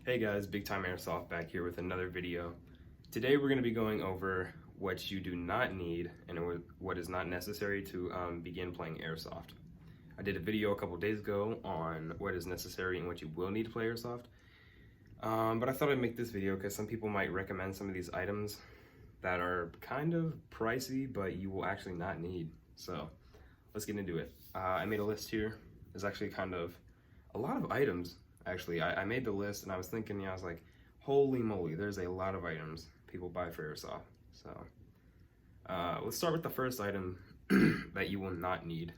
Hey guys, Big Time Airsoft back here with another video. Today we're going to be going over what you do not need and what is not necessary to begin playing Airsoft. I did a video a couple days ago on what is necessary and what you will need to play Airsoft. But I thought I'd make this video because some people might recommend some of these items that are kind of pricey, but you will actually not need. So let's get into it. I made a list here. There's actually kind of a lot of items. Actually, I made the list and I was thinking, I was like, holy moly, there's a lot of items people buy for Airsoft. So let's start with the first item that you will not need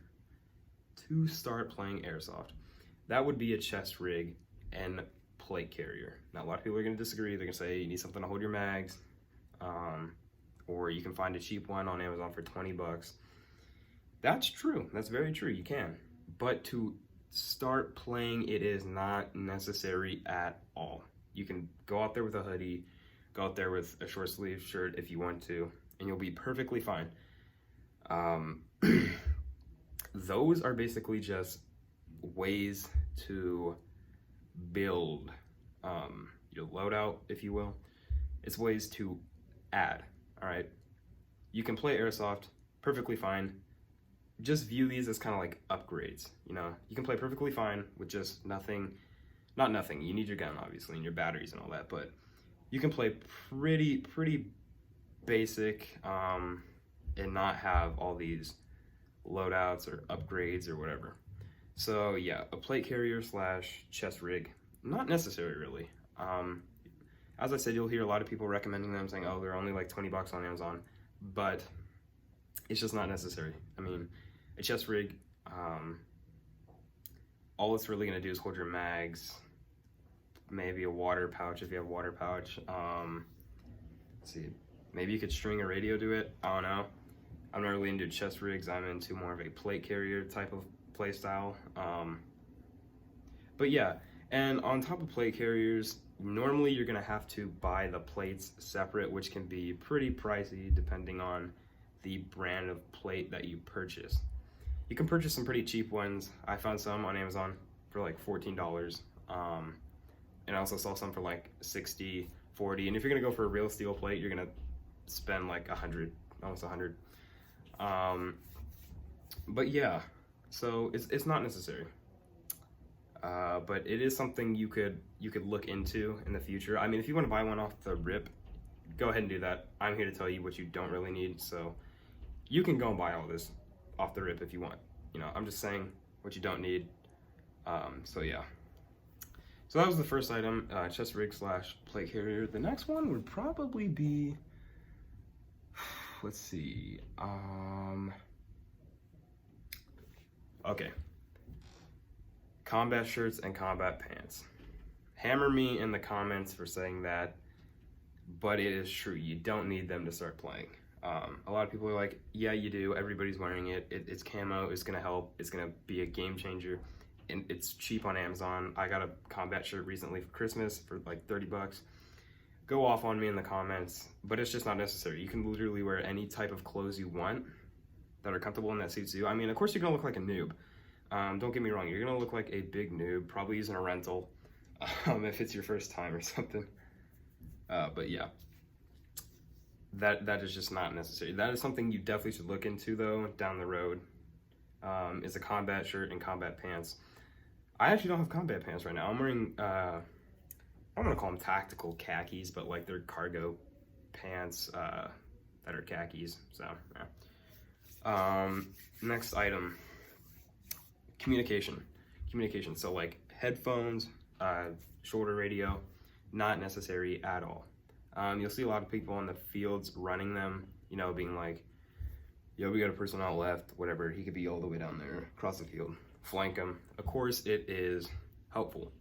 to start playing Airsoft. That would be a chest rig and plate carrier. Now, a lot of people are going to disagree. They're going to say you need something to hold your mags, or you can find a cheap one on Amazon for 20 bucks. That's true. That's very true. You can. But to start playing, it is not necessary at all. You can go out there with a hoodie, go out there with a short sleeve shirt if you want to, and you'll be perfectly fine. Those are basically just ways to build your loadout, if you will. It's ways to add, all right? You can play Airsoft perfectly fine. Just view these as kind of like upgrades, you know? You can play perfectly fine with just nothing, not nothing. You need your gun, obviously, and your batteries and all that, but you can play pretty basic and not have all these loadouts or upgrades or whatever. So yeah, a plate carrier / chest rig, not necessary really. As I said, you'll hear a lot of people recommending them, saying, oh, they're only like 20 bucks on Amazon, but it's just not necessary. I mean, a chest rig, all it's really gonna do is hold your mags, maybe a water pouch if you have a water pouch. Let's see, maybe you could string a radio to it. I don't know. I'm not really into chest rigs. I'm into more of a plate carrier type of play style. But yeah, and on top of plate carriers, normally you're gonna have to buy the plates separate, which can be pretty pricey depending on the brand of plate that you purchase. You can purchase some pretty cheap ones. I found some on Amazon for like $14. And I also saw some for like 60, 40. And if you're gonna go for a real steel plate, you're gonna spend like 100, almost 100. But yeah, so it's not necessary. But it is something you could look into in the future. I mean, if you want to buy one off the rip, go ahead and do that. I'm here to tell you what you don't really need, so you can go and buy all this off the rip if you want. You know, I'm just saying what you don't need. So yeah. So that was the first item, chest rig / plate carrier. The next one would probably be, let's see, okay. Combat shirts and combat pants. Hammer me in the comments for saying that, but it is true. You don't need them to start playing. A lot of people are like, yeah, you do. Everybody's wearing it. It's camo. It's going to help. It's going to be a game changer. And it's cheap on Amazon. I got a combat shirt recently for Christmas for like 30 bucks. Go off on me in the comments, but it's just not necessary. You can literally wear any type of clothes you want that are comfortable and that suits you. I mean, of course, you're going to look like a noob. Don't get me wrong. You're going to look like a big noob, probably using a rental if it's your first time or something. But yeah. That is just not necessary. That is something you definitely should look into though down the road. Is a combat shirt and combat pants. I actually don't have combat pants right now. I'm wearing I don't want to call them tactical khakis, but like they're cargo pants that are khakis. So yeah. Next item, communication. So like headphones, shoulder radio, not necessary at all. You'll see a lot of people in the fields running them, you know, being like, yo, we got a person out left, whatever. He could be all the way down there across the field. Flank him. Of course, it is helpful,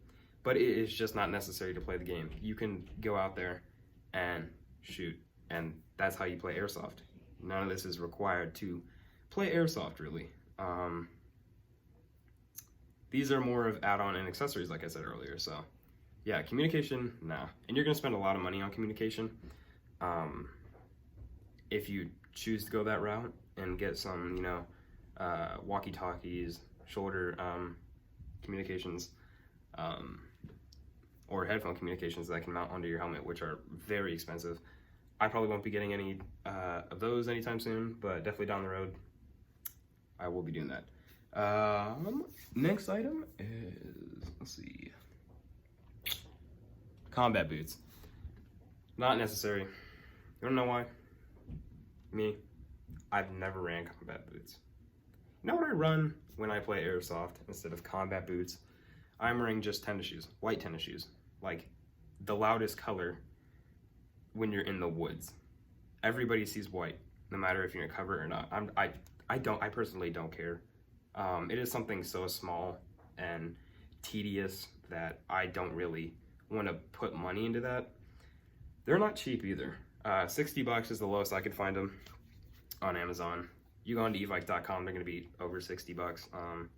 but it is just not necessary to play the game. You can go out there and shoot, and that's how you play Airsoft. None of this is required to play Airsoft, really. These are more of add-on and accessories, like I said earlier, so. Yeah, communication, nah. And you're gonna spend a lot of money on communication. If you choose to go that route and get some, you know, walkie-talkies, shoulder communications, or headphone communications that can mount onto your helmet, which are very expensive. I probably won't be getting any of those anytime soon, but definitely down the road, I will be doing that. Next item is, let's see, combat boots. Not necessary. You wanna know why? Me, I've never ran combat boots. You know what I run when I play Airsoft instead of combat boots? I'm wearing just tennis shoes, white tennis shoes, like the loudest color when you're in the woods. Everybody sees white, no matter if you're in cover or not. I personally don't care. It is something so small and tedious that I don't really want to put money into that. They're not cheap either. $60 is the lowest I could find them on Amazon. You go onto evike.com, they're gonna be over $60.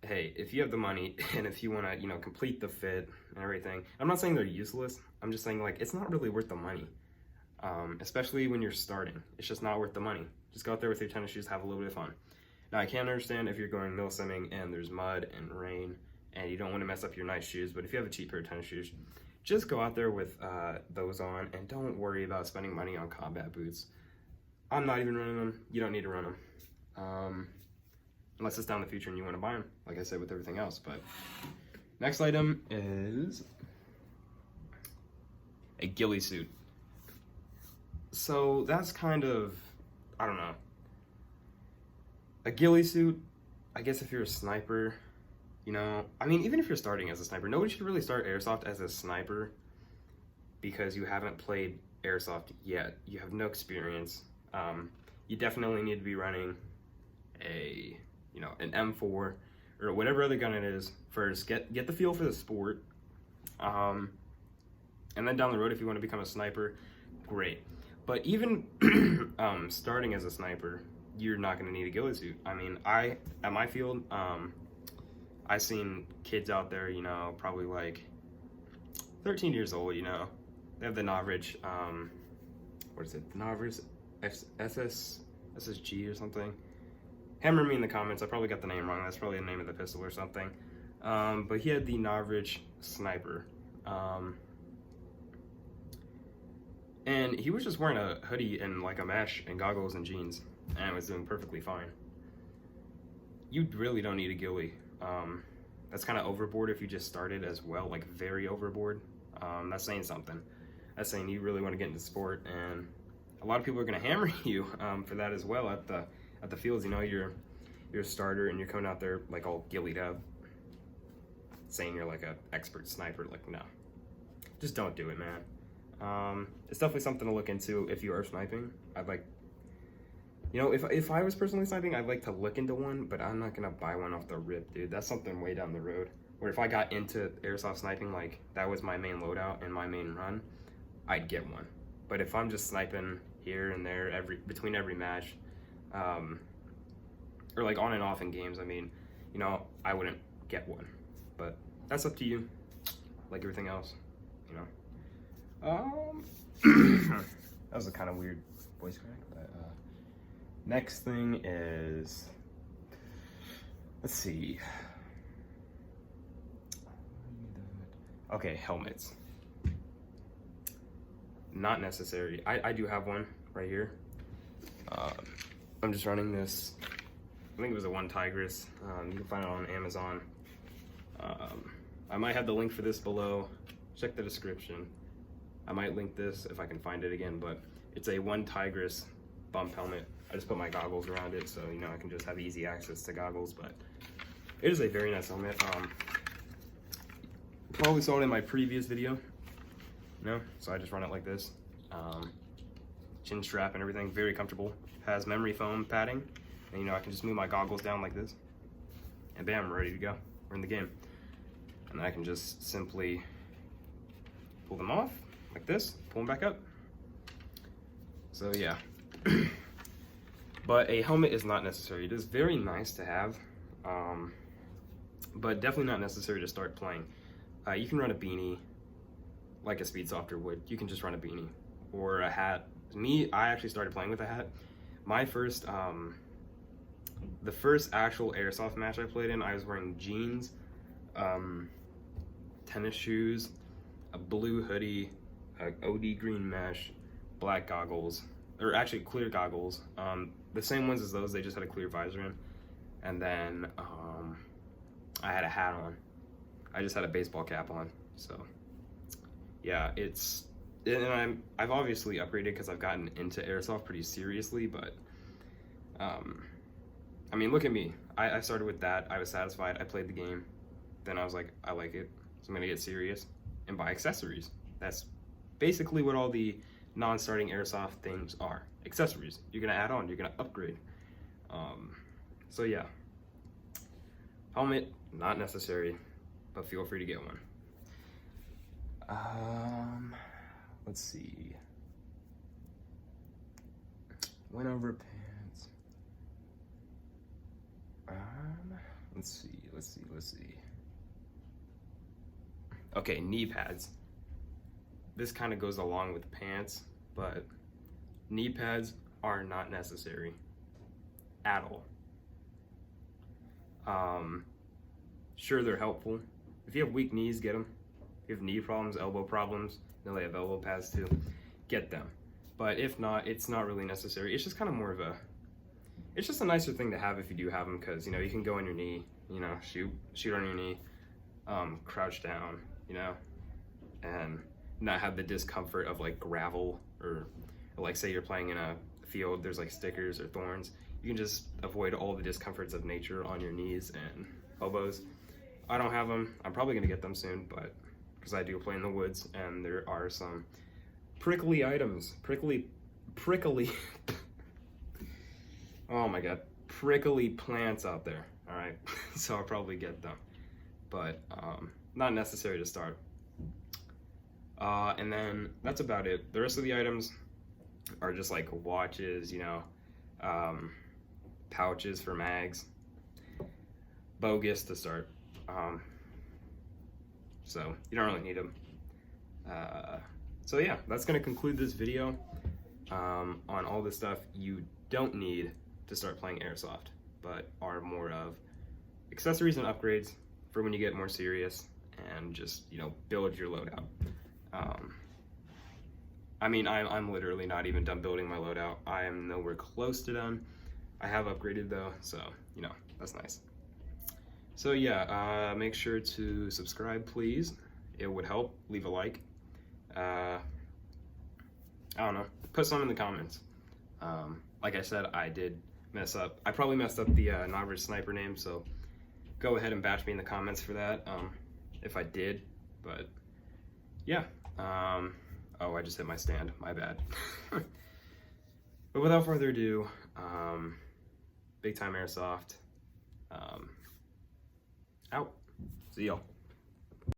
Hey, if you have the money and if you want to, complete the fit and everything, I'm not saying they're useless. I'm just saying, like, it's not really worth the money, especially when you're starting. It's just not worth the money. Just go out there with your tennis shoes, have a little bit of fun. Now, I can understand if you're going milsimming and there's mud and rain and you don't want to mess up your nice shoes, but if you have a cheap pair of tennis shoes, just go out there with those on and don't worry about spending money on combat boots. I'm not even running them. You don't need to run them. Unless it's down the future and you want to buy them, like I said with everything else. But next item is a ghillie suit. So that's kind of, I don't know. A ghillie suit, I guess if you're a sniper, even if you're starting as a sniper, nobody should really start Airsoft as a sniper because you haven't played Airsoft yet. You have no experience. You definitely need to be running an M4 or whatever other gun it is first. Get the feel for the sport. And then down the road, if you want to become a sniper, great. But even starting as a sniper, you're not going to need a ghillie suit. I mean, at my field, I've seen kids out there, probably like 13 years old, they have the Novrich, what is it, the Novrich SSG or something. Hammer me in the comments, I probably got the name wrong, that's probably the name of the pistol or something. But he had the Novrich Sniper. And he was just wearing a hoodie and like a mesh and goggles and jeans, and was doing perfectly fine. You really don't need a ghillie. That's kind of overboard if you just started as well, like very overboard. That's saying something. That's saying you really want to get into sport, and a lot of people are going to hammer you for that as well at the fields. You're a starter and you're coming out there like all ghillied up, saying you're like an expert sniper. Like, no, just don't do it, man. It's definitely something to look into if you are sniping. I'd like, if I was personally sniping, I'd like to look into one, but I'm not gonna buy one off the rip, dude. That's something way down the road. Where if I got into Airsoft sniping, like that was my main loadout and my main run, I'd get one. But if I'm just sniping here and there between every match, or like on and off in games, I wouldn't get one. But that's up to you, like everything else, That was a kind of weird voice crack, but next thing is, let's see. Okay, helmets. Not necessary. I do have one right here. I'm just running this. I think it was a OneTigris. You can find it on Amazon. I might have the link for this below. Check the description. I might link this if I can find it again, but it's a OneTigris bump helmet. I just put my goggles around it, so I can just have easy access to goggles. But it is a very nice helmet. Probably saw it in my previous video. So I just run it like this. Chin strap and everything, very comfortable. Has memory foam padding, and I can just move my goggles down like this, and bam, we're ready to go. We're in the game, and I can just simply pull them off like this, pull them back up. So yeah. But a helmet is not necessary. It is very nice to have, but definitely not necessary to start playing. You can run a beanie like a speed softer would. You can just run a beanie or a hat. I actually started playing with a hat. My first, the first actual Airsoft match I played in, I was wearing jeans, tennis shoes, a blue hoodie, a OD green mesh, black goggles, or actually clear goggles. The same ones as those, they just had a clear visor in. And then I had a hat on. I just had a baseball cap on. So yeah, I've obviously upgraded because I've gotten into Airsoft pretty seriously, but I mean, look at me. I started with that. I was satisfied. I played the game. Then I was like, I like it, so I'm gonna get serious and buy accessories. That's basically what all the non-starting Airsoft things are. Accessories. You're gonna add on. You're gonna upgrade. So yeah. Helmet, not necessary, but feel free to get one. Let's see. Went over pants. Let's see. Okay, knee pads. This kind of goes along with pants, but knee pads are not necessary at all. Sure, they're helpful. If you have weak knees, get them. If you have knee problems, elbow problems, then they have elbow pads too, get them. But if not, it's not really necessary. It's just kind of more of it's just a nicer thing to have if you do have them, because, you know, you can go on your knee, you know, shoot on your knee, crouch down, you know, and not have the discomfort of like gravel or like say you're playing in a field, there's like stickers or thorns. You can just avoid all the discomforts of nature on your knees and elbows. I don't have them. I'm probably gonna get them soon, but because I do play in the woods and there are some prickly items, prickly, oh my God, prickly plants out there. All right, so I'll probably get them, but not necessary to start. And then that's about it. The rest of the items are just like watches, you know, pouches for mags, bogus to start. So you don't really need them. So yeah, that's gonna conclude this video on all the stuff you don't need to start playing Airsoft, but are more of accessories and upgrades for when you get more serious and just, you know, build your loadout. I mean, I'm literally not even done building my loadout. I am nowhere close to done. I have upgraded though, so, you know, that's nice. So yeah, make sure to subscribe, please. It would help. Leave a like. I don't know, put some in the comments. Like I said, I did mess up. I probably messed up the novice sniper name, so go ahead and bash me in the comments for that, if I did, but yeah. Oh, I just hit my stand, my bad. But without further ado, Big Time Airsoft, out. See y'all.